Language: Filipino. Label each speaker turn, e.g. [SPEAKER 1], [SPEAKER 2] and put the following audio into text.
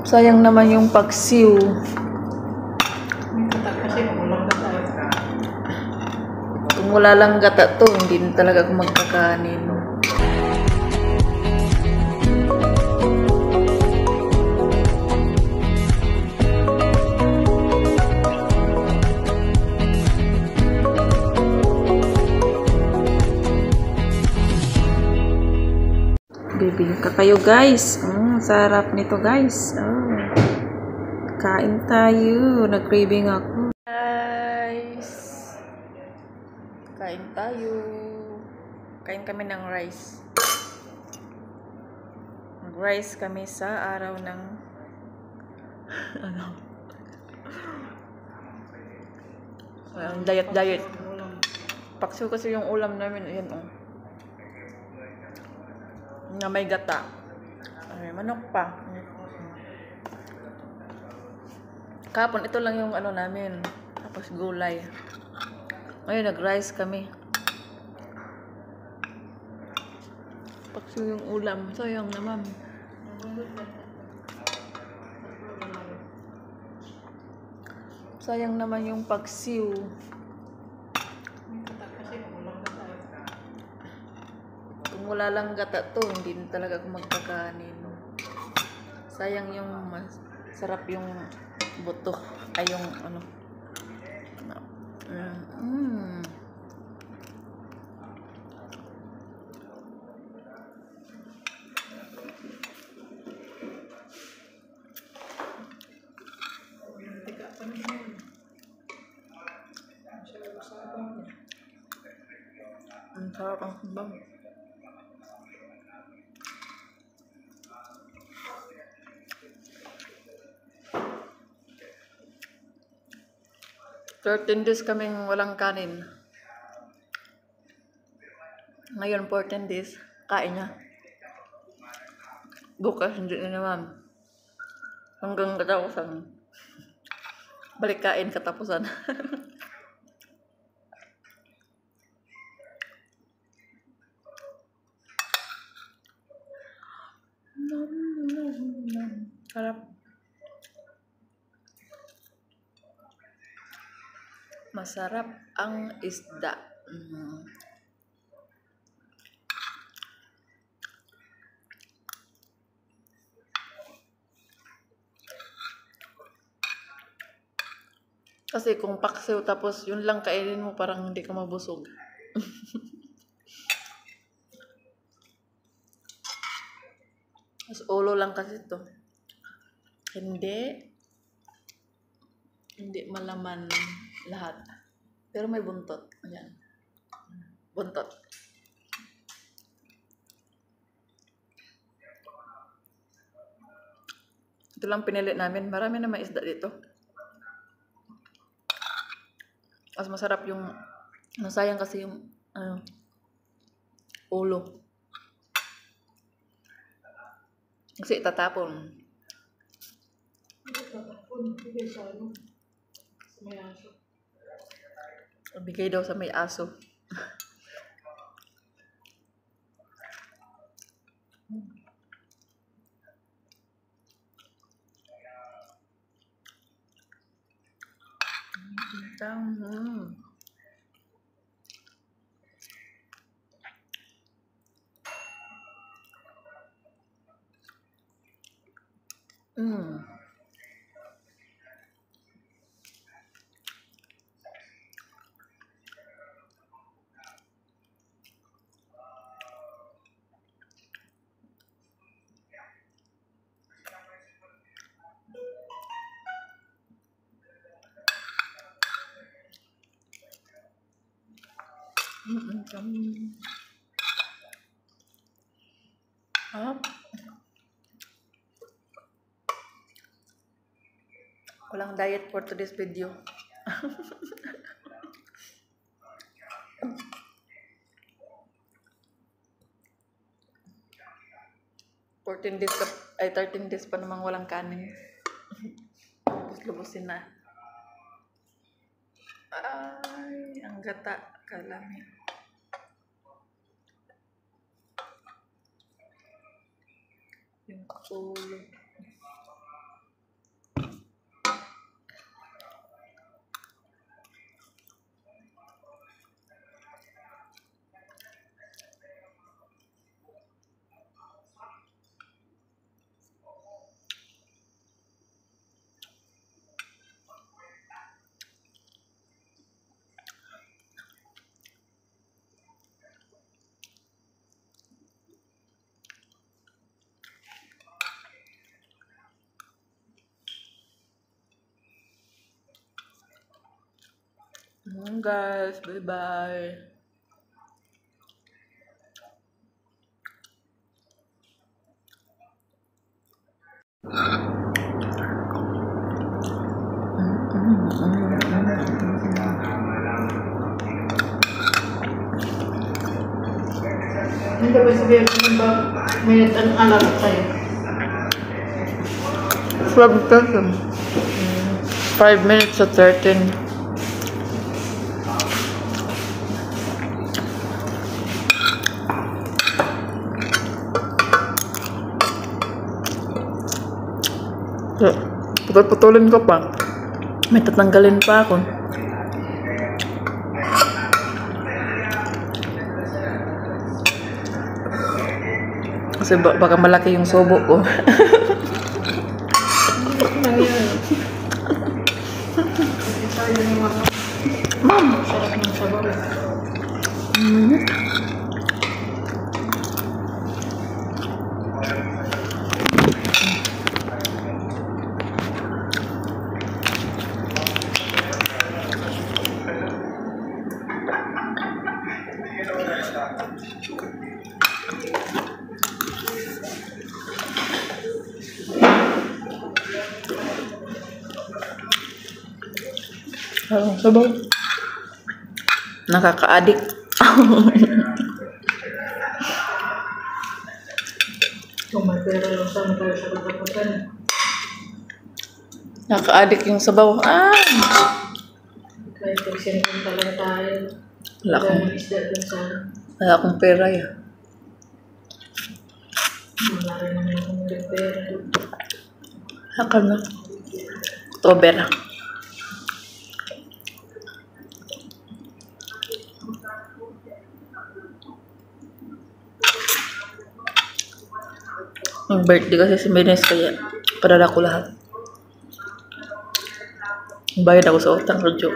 [SPEAKER 1] Sayang naman yung paksiw. Kung wala lang gata to, hindi na talaga ako magkakanin. Bibingka kayo guys. Sarap nito guys. Kain tayo. Nag-craving ako. Guys. Kain tayo. Kain kami ng rice. Nag-rice kami sa araw ng diet. Paksiw kasi yung ulam namin. Ayan na may gata. Ay, manok pa. Kapon, ito lang yung namin. Tapos gulay. Ngayon, nag-rice kami. Paksiw yung ulam. Sayang naman. Sayang naman yung paksiw. Kung wala lang gata to, hindi na talaga ako magkakanin. Sayang yung sarap yung buto. Ay yung ang sarap ang sabang. Thirteen days kaming walang kanin. Ngayon 14 days, kain na. Bukas hindi na naman. Hanggang katapusan. Balik kain katapusan. Sarap. Masarap ang isda. Kasi kung paksiw tapos yun lang kainin mo, parang hindi ka mabusog. Mas ulo lang kasi to. Hindi malaman lahat. Pero may buntot. Ayan. Buntot. Ito lang pinili namin. Marami na may isda dito. Mas masarap yung nasayang kasi yung ulo. Kasi itatapon. Bigay daw sa may aso. Walang diet for today's video. 13 days pa namang walang kanin. Lubusin na. Ay, ang gata. Kalami. Tulog. Guys, bye-bye.
[SPEAKER 2] Hindi ba sabihin ko ba minute ang alam tayo?
[SPEAKER 1] 5 minutes to 13. Putol-putulin ko pa. May tatanggalin pa ako. Kasi baka malaki yung subo ko. Ma'am!
[SPEAKER 2] Sarap ng sabaw.
[SPEAKER 1] Sabaw. Nakaka-addict.
[SPEAKER 2] Kung may pera lang saan tayo sa katapusan.
[SPEAKER 1] Nakaka-addict yung sabaw.
[SPEAKER 2] Kahit pagsinipin talaga tayo.
[SPEAKER 1] Wala akong,
[SPEAKER 2] Dahil isda dun sa
[SPEAKER 1] wala akong pera ya.
[SPEAKER 2] wala rin naman akong pera.
[SPEAKER 1] Haka na. October. Yung birthday kasi si Menes, kaya padala ko lahat. Bayad ako sa utang, Rodjo.